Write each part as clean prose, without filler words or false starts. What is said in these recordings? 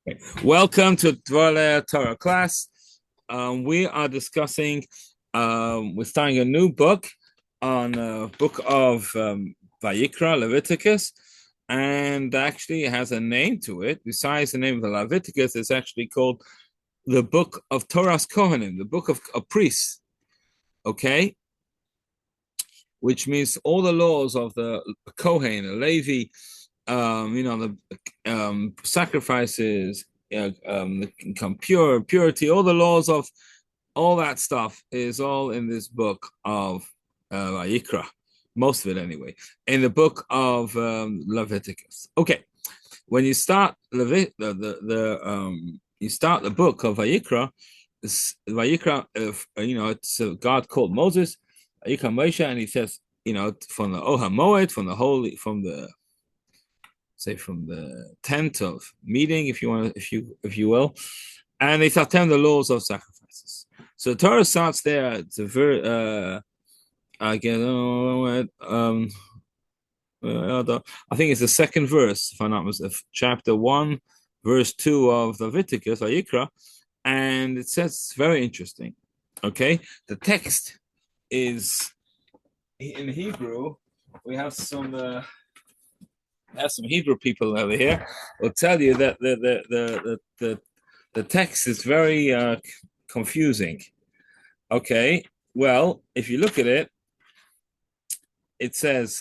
Okay. Welcome to Torah class. We are discussing, we're starting a new book on book of Vayikra, Leviticus, and actually it has a name to it. Besides the name of the Leviticus, it's actually called the book of Torah's Kohanim, the book of priests, okay? Which means all the laws of the Kohen, the Levi, the sacrifices, become purity, all the laws of all that stuff is all in this book of Vayikra, most of it anyway, in the book of Leviticus. Okay, when you start you start the book of Vayikra, Vayikra, it's God called Moses, Vayikra Moshe, and he says, from the Ohel Moed, from the tent of meeting, if you will, and they start telling the laws of sacrifices. So the Torah starts there. It's a very I think it's the second verse, if I'm not mistaken, chapter 1, verse 2 of Leviticus, Vayikra, and it says very interesting. Okay, the text is in Hebrew. We have some Hebrew people over here will tell you that the text is very confusing. Okay, well, if you look at it, it says,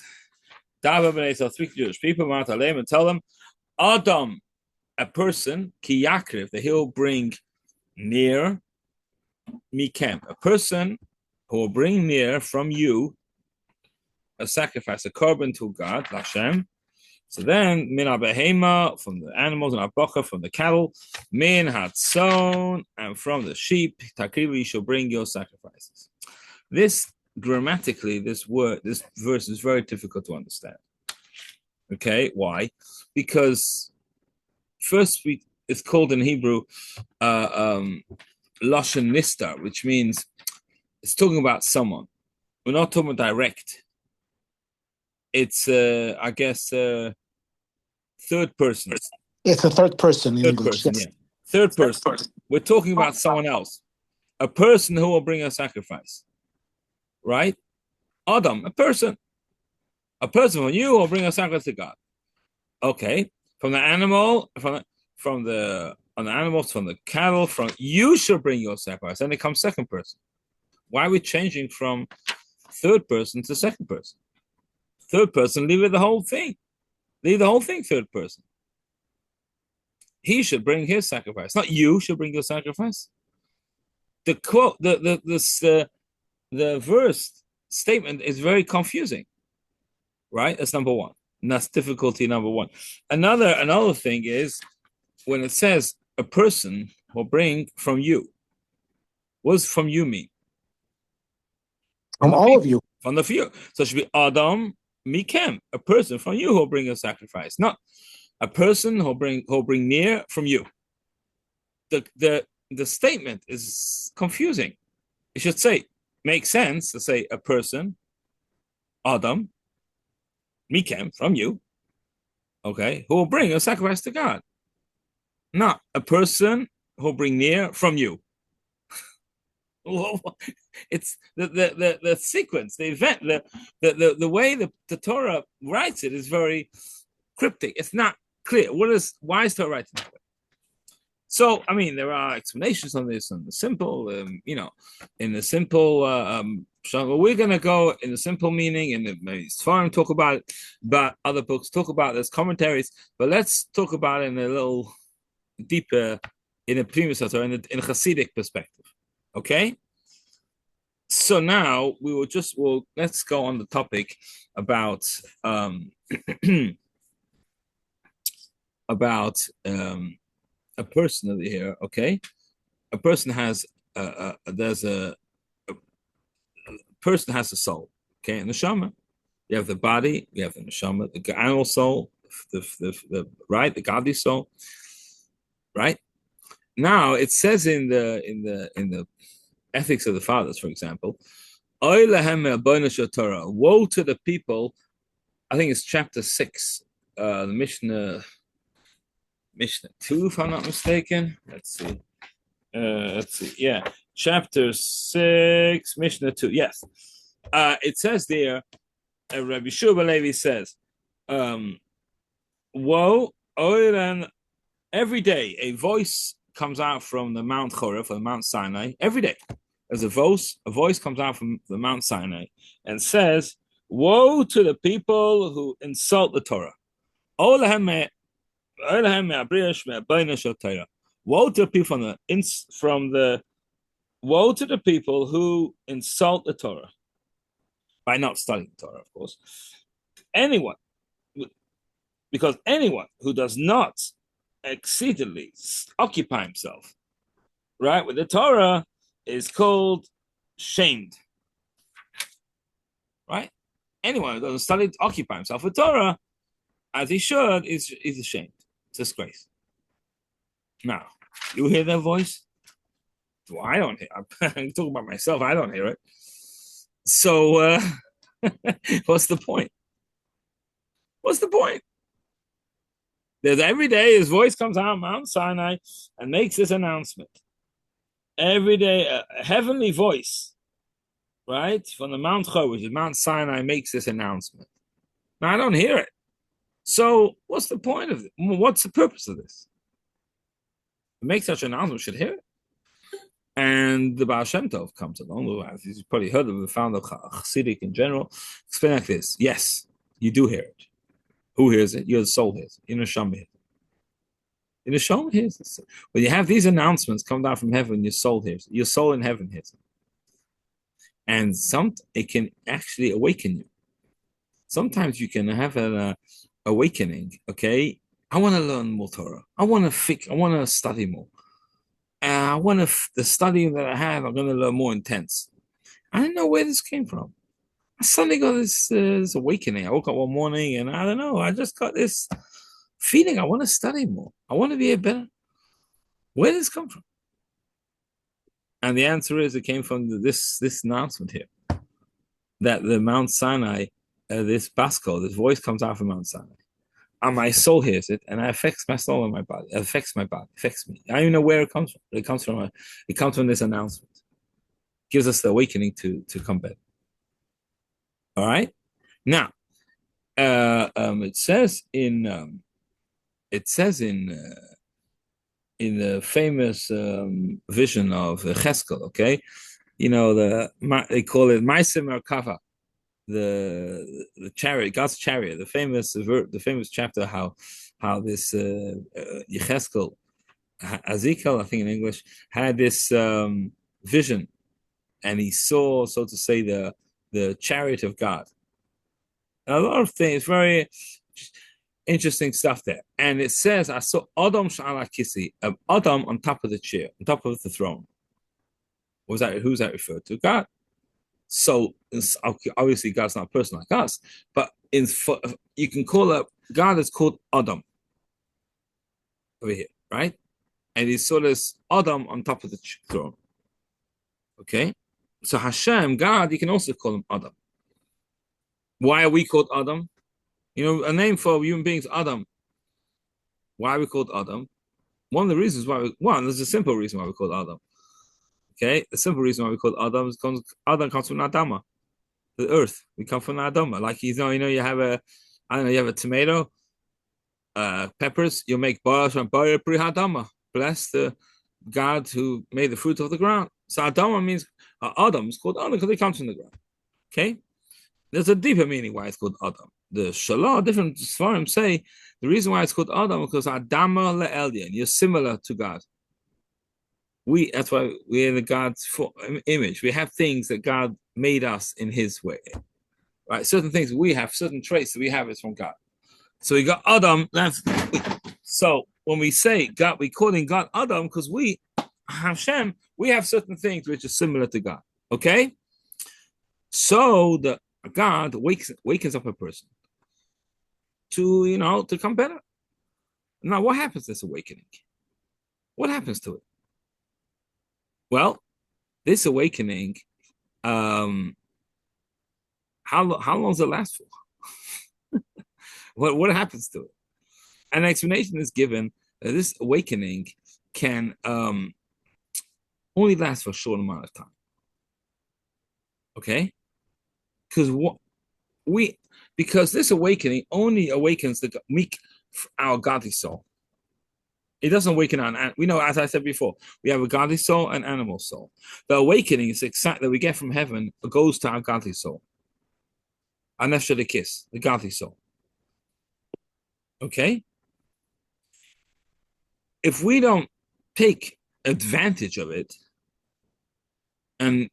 three Jewish people, and tell them, Adam, a person, ki yakriv, that he'll bring near mikem, a person who will bring near from you a sacrifice, a korban to God, Hashem. So then, min behema, from the animals, and abacha, from the cattle, min hatzon, and from the sheep, takriva, you shall bring your sacrifices. This, grammatically, this verse is very difficult to understand. Okay, why? Because first, it's called in Hebrew, lashon nistar, which means it's talking about someone. We're not talking about direct. It's, I guess, third person. It's a third person in English. Person, yes. Yeah. Third person. We're talking about someone else. A person who will bring a sacrifice. Right? Adam, a person. A person from you will bring a sacrifice to God. Okay. From the animal, from the animals, from the cattle, from you shall bring your sacrifice. And it comes second person. Why are we changing from third person to second person? Third person, leave it the whole thing. Leave the whole thing third person. He should bring his sacrifice, not you should bring your sacrifice. The quote, the verse statement is very confusing, right? That's number one. And that's difficulty number one. Another thing is when it says a person will bring from you. What does from you mean? From all of you. From the few. So it should be Adam mikem, a person from you who'll bring a sacrifice, not a person who'll bring near from you. The statement is confusing. It should say, make sense to say a person, Adam, mikem, from you, okay, who will bring a sacrifice to God. Not a person who'll bring near from you. It's the sequence, the event, the way the Torah writes it is very cryptic. It's not clear. Why is Torah writing that way? So, I mean, there are explanations on this, on the simple, in the simple. We're going to go in the simple meaning, and maybe Sfarim talk about it, but other books talk about it. There's commentaries, but let's talk about it in a little deeper, in a previous or in a Hasidic perspective. Okay, so now let's go on the topic about about a person over here. Okay, a person has a person has a soul. Okay, and the neshama. You have the body, you have the neshama, the animal soul, the godly soul, right? Now it says in the Ethics of the Fathers, for example, woe to the people. I think it's chapter 6, the Mishnah. Mishnah 2, if I'm not mistaken. Let's see. Yeah, chapter 6, Mishnah 2. Yes. It says there, Rabbi Shua Levi says, woe, Oiran, every day a voice comes out from the Mount Choreh, from the Mount Sinai, every day. There's a voice comes out from the Mount Sinai and says, woe to the people who insult the Torah. Woe to the people who insult the Torah by not studying the Torah, of course. Because anyone who does not exceedingly occupy himself, right, with the Torah is called shamed. Right? Anyone who doesn't study, occupy himself with Torah, as he should, is ashamed. It's a disgrace. Now, you hear that voice? Well, I don't hear it. I'm talking about myself. I don't hear it. So, what's the point? What's the point? There's every day his voice comes out of Mount Sinai and makes this announcement. Every day, a heavenly voice, right, from the Mount Choreh, which is Mount Sinai, makes this announcement. Now, I don't hear it. So, what's the point of it? What's the purpose of this? To make such an announcement, we should hear it. And the Baal Shem Tov comes along. You've probably heard of the founder of Chassidic in general. Explain like this. Yes, you do hear it. Who hears it? Your soul hears it. Your neshama hears it. Your neshama hears it. When you have these announcements come down from heaven, your soul hears it. Your soul in heaven hears it. And it can actually awaken you. Sometimes you can have an awakening. Okay, I want to learn more Torah. I want to study more. I want the study that I have, I'm going to learn more intense. I didn't know where this came from. I suddenly got this awakening. I woke up one morning and I don't know, I just got this feeling I want to study more. I want to be a better. Where did this come from? And the answer is it came from this announcement here. That the Mount Sinai, this Basco, this voice comes out from Mount Sinai. And my soul hears it, and it affects my soul and my body. It affects my body, affects me. I don't even know where it comes from. It comes from this announcement. It gives us the awakening to come back. All right. Now, it says in the famous vision of Cheskel. Okay, you know they call it Ma'aseh Merkava. The chariot, God's chariot, the famous chapter how this Yecheskel, Ezekiel, I think in English, had this vision, and he saw, so to say, the chariot of God. And a lot of things, very interesting stuff there. And it says, I saw Adam Sha'ala Kisi, Adam on top of the chair, on top of the throne. Who's that referred to? God. So obviously God's not a person like us, but you can call it, God is called Adam over here, right? And he saw this Adam on top of the throne. Okay, so Hashem, God, you can also call him Adam. Why are we called Adam? You know, a name for human beings, Adam. Why are we called Adam? One of the reasons why there's a simple reason why we're called Adam. Okay, the simple reason why we call Adam is because Adam comes from Adama, the earth. We come from Adama. Like you have a tomato, peppers. You make pri Adama. Bless the God who made the fruit of the ground. So Adama means Adam is called Adam because he comes from the ground. Okay, there's a deeper meaning why it's called Adam. The Shalah, different Sfarim say the reason why it's called Adam because Adama le'elyon. You're similar to God. That's why we're in the God's image. We have things that God made us in His way, right? Certain things we have, certain traits that we have is from God. So we got Adam. So when we say God, we calling God Adam because we, Hashem, we have certain things which are similar to God. Okay, so the God wakens up a person to come better. Now, what happens to this awakening? What happens to it? Well, this awakening, how long does it last for? What happens to it? An explanation is given this awakening can only last for a short amount of time. Okay, because this awakening only awakens our godly soul. It doesn't awaken we know, as I said before, we have a godly soul and animal soul. The awakening is that we get from heaven goes to our godly soul. Our nefesh kiss, the godly soul. Okay? If we don't take advantage of it and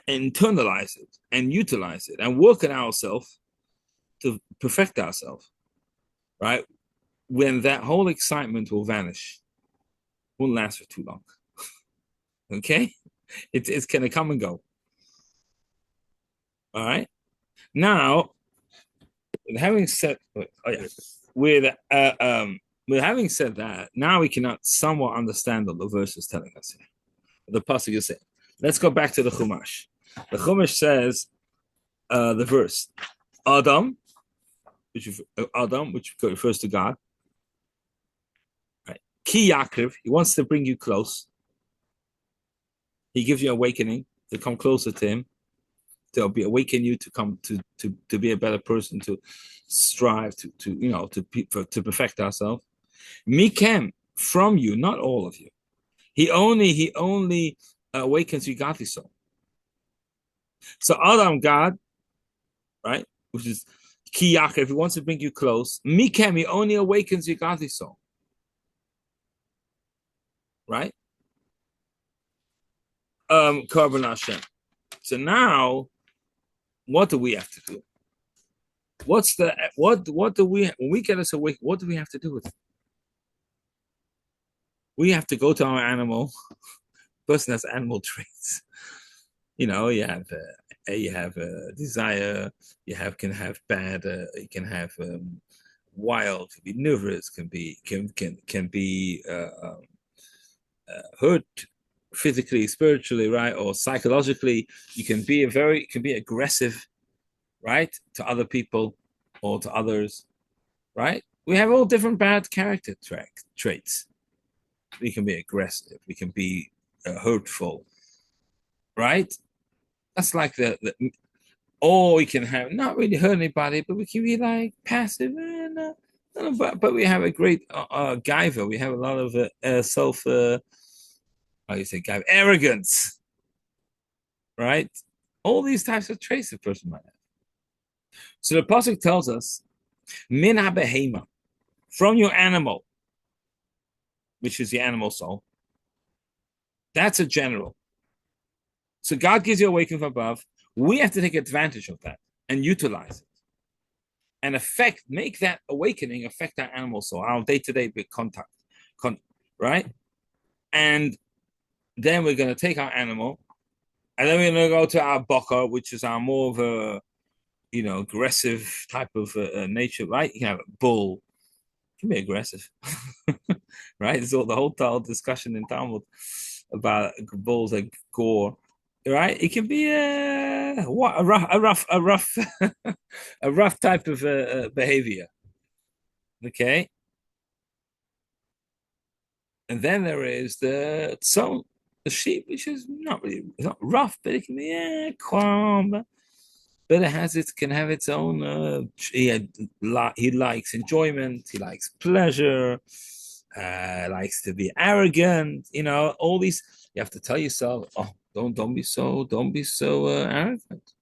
internalize it and utilize it and work on ourselves to perfect ourselves, right? When that whole excitement will vanish, won't last for too long. Okay? It's gonna come and go. All right. Now, having said, with having said that, now we cannot somewhat understand what the verse is telling us here. The pasuk is saying. Let's go back to the Chumash. The Chumash says, the verse, Adam, which refers to God. Right. Ki Yakriv, he wants to bring you close. He gives you awakening to come closer to him, to awaken you to come to be a better person, to strive to perfect ourselves. Mikem, from you, not all of you. He only awakens your godly soul. So Adam, God, right, which is Ki Yakriv, if he wants to bring you close, Mikem, he only awakens your godly soul. Right? Carbon Hashem. So now, what do we have to do? What do we, when we get us awake, what do we have to do with it? We have to go to our animal. Person has animal traits. You have a desire. Can have bad. You can have wild. Can be nervous. Can be hurt physically, spiritually, right, or psychologically. You can be aggressive, right, to other people or to others, right? We have all different bad character traits. We can be aggressive. We can be hurtful, right? That's like or we can have not really hurt anybody, but we can be like passive. But we have a great gaiva. We have a lot of self. How do you say gaiva? Arrogance, right? All these types of traits a person might have. So the pasuk tells us, "Min habehema," from your animal, which is the animal soul. That's a general. So God gives you awakening from above. We have to take advantage of that and utilize it, and make that awakening affect our animal soul, our day-to-day contact, right? And then we're going to take our animal, and then we're going to go to our baka, which is our more of a, aggressive type of nature, right? You can have a bull, can be aggressive, right? It's all the whole discussion in Talmud about bulls like gore, right? It can be a rough a rough type of behavior, okay. And then there is the sheep, which is not rough, but it can be calm. But can have its own. He likes enjoyment. He likes pleasure. Likes to be arrogant. All these. You have to tell yourself, oh, don't be so arrogant.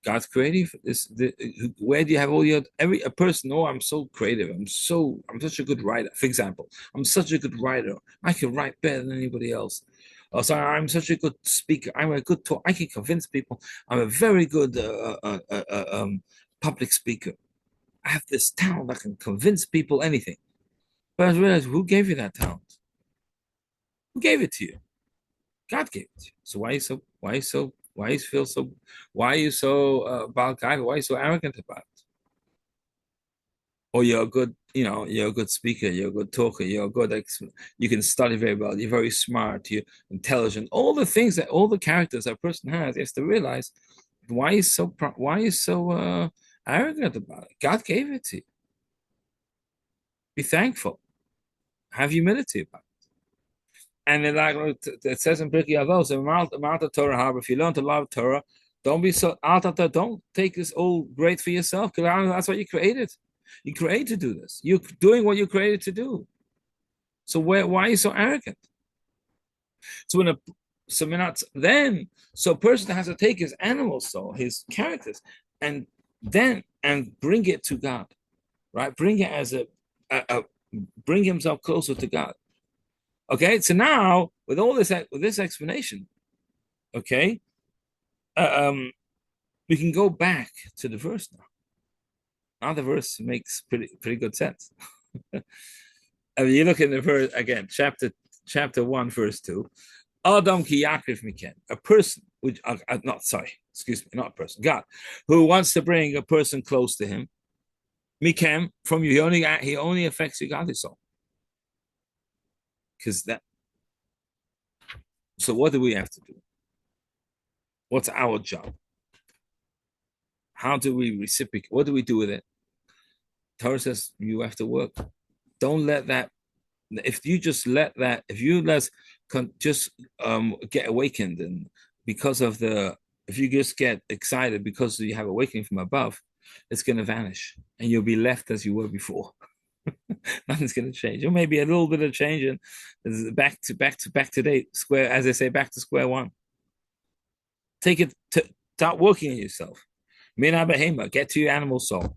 God's creative. Where do you have all a person? Oh, I'm so creative. I'm such a good writer. For example, I'm such a good writer. I can write better than anybody else. Oh, sorry, I'm such a good speaker. I'm a good talker. I can convince people. I'm a very good public speaker. I have this talent that can convince people anything. But I realized, who gave you that talent? Who gave it to you? God gave it to you. So why are you so about God? Why are you so arrogant about it? Or you're a good speaker, you're a good talker, you can study very well, you're very smart, you're intelligent, all the characters that a person has, he has to realize why is so arrogant about it. God gave it to you. Be thankful. Have humility about it. And then, like it says in Pirkei Avos, amount of Torah harbor. If you learn to love Torah, don't be so out of that. Don't take this all great for yourself, because that's what you created. You created to do this. You're doing what you created to do. So why are you so arrogant? So a person has to take his animal soul, his characters, and bring it to God, right? Bring it as bring himself closer to God. Okay, so now with this explanation, okay, we can go back to the verse now. Now the verse makes pretty good sense. You look at the verse again, chapter 1, verse 2. Adam ki yakrif miken, a person, which not a person, God, who wants to bring a person close to him. Mikem, from you, he only affects your godly soul. So what do we have to do? What's our job? How do we reciprocate? What do we do with it? Torah says you have to work. Don't let that. If you just get awakened, and if you just get excited because you have awakening from above, it's going to vanish, and you'll be left as you were before. Nothing's going to change. Or maybe a little bit of change, and back to date, square, as they say, back to square one. Start working on yourself. Get to your animal soul,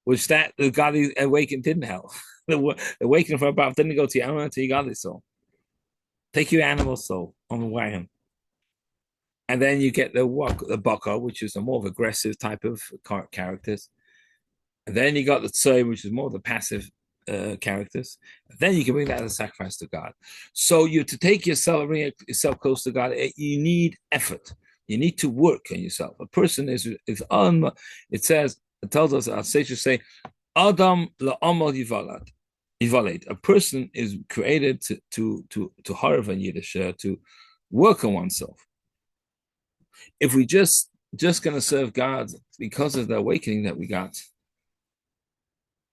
which the godly awakening didn't help. The awakening from above didn't go to your animal, to your godly soul. Take your animal soul on the wagon, and then you get the baka, which is a more aggressive type of characters. And then you got the tzoy, which is more the passive characters. And then you can bring that as a sacrifice to God. So to take yourself, bring yourself close to God, you need effort. You need to work on yourself. A person it tells us, our sages say, Adam la'amal yivaled. A person is created to harv in Yiddish, to work on oneself. If we just going to serve God because of the awakening that we got,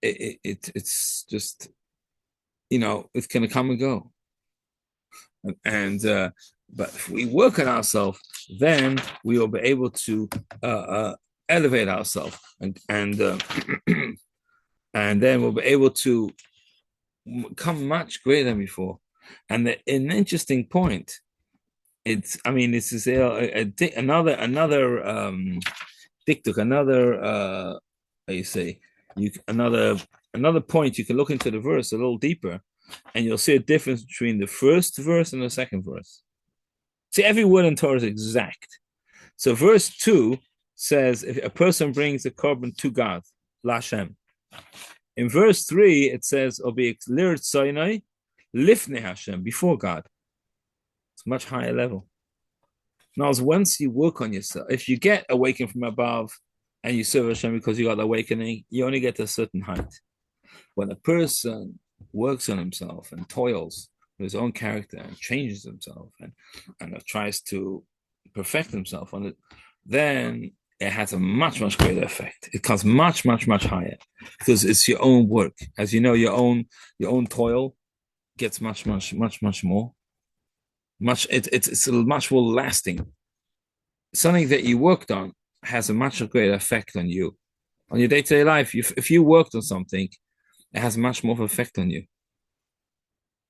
it's just, it's going to come and go. But if we work on ourselves, then we will be able to elevate ourselves, and then we'll be able to become much greater than before. And an interesting point. This is another diktuk, another point. You can look into the verse a little deeper, and you'll see a difference between the first verse and the second verse. See, every word in Torah is exact. So verse 2 says, if a person brings a korban to God, Hashem. In verse 3, it says, lifnei Hashem, before God. It's a much higher level. Now, once you work on yourself, if you get awakened from above and you serve Hashem because you got the awakening, you only get to a certain height. When a person works on himself and toils with his own character and changes himself and tries to perfect himself on it, then it has a much, much greater effect. It comes much, much, much higher because it's your own work. As you know, your own toil gets much, much, much, much more. It's much more lasting. Something that you worked on has a much greater effect on you, on your day-to-day life. If you worked on something, it has much more of an effect on you.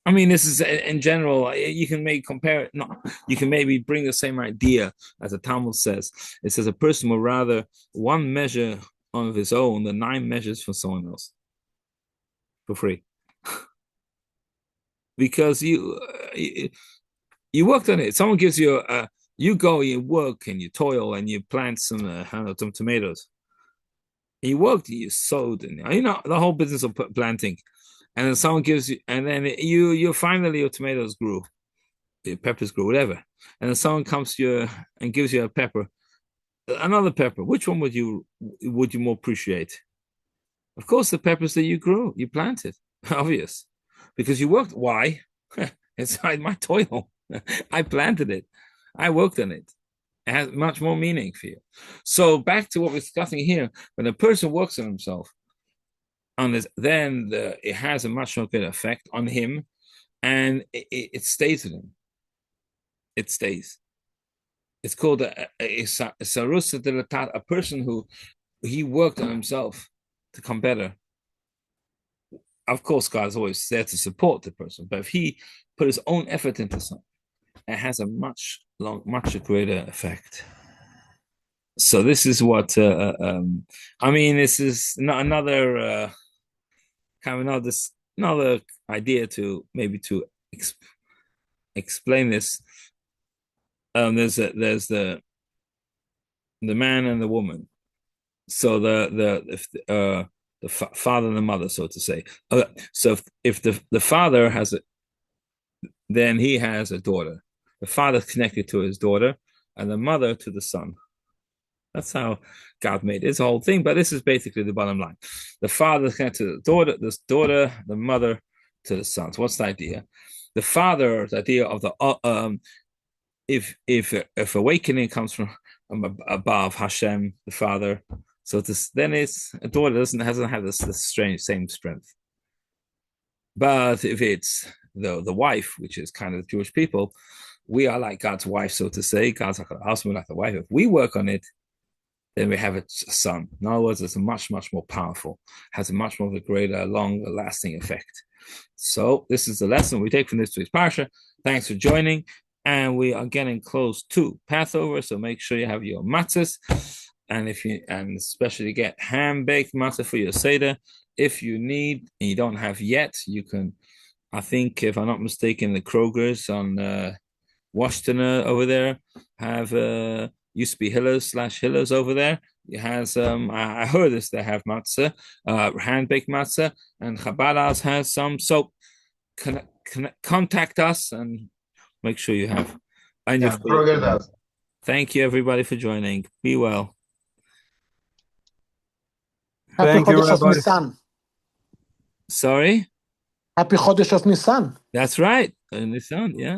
This is in general. You can maybe compare it. No, you can maybe bring the same idea as the Talmud says. It says a person will rather one measure of his own than 9 measures for someone else for free, because you worked on it. Someone gives you you go, you work, and you toil, and you plant some tomatoes. You worked, you sowed, and the whole business of planting. And then someone gives you, and then you finally your tomatoes grew, your peppers grew, whatever. And then someone comes to you and gives you another pepper. Which one would you more appreciate? Of course, the peppers that you grew, you planted, obvious, because you worked. Why? It's my toil. I planted it. I worked on it. It has much more meaning for you. So back to what we're discussing here. When a person works on himself, on this, then it has a much more good effect on him, and it stays with him. It stays. It's called a person who he worked on himself to come better. Of course, God is always there to support the person, but if he put his own effort into something, it has a much greater effect. So this is what I mean. This is not another kind of another idea to maybe to explain this. There's the man and the woman. So the father and the mother, so to say. So if the father has then he has a daughter. The father's connected to his daughter, and the mother to the son. That's how God made this whole thing. But this is basically the bottom line. The father is connected to the daughter, the mother to the son. So what's the idea? The father's idea of the if awakening comes from above Hashem, the Father, so then it's a daughter hasn't have this strange same strength. But if it's the wife, which is kind of the Jewish people, we are like God's wife, so to say. God's like a husband, like the wife. If we work on it, then we have a son. In other words, it's a much more powerful, has a much more of a greater, longer lasting effect. So this is the lesson we take from this week's parsha. Thanks for joining. And we are getting close to Passover, so make sure you have your matzahs, and especially get ham-baked matzah for your seder. If you need and you don't have yet, you can. I think, if I'm not mistaken, the Kroger's on Washington over there have used to be Hillers over there. It has I heard this. They have matzah, hand-baked matzah, and Chabad has some. So contact us and make sure you have. And thank you, everybody, for joining. Be well. Happy Chodesh of Nisan. Sorry? Happy Chodesh of Nisan. That's right. Nisan, yeah.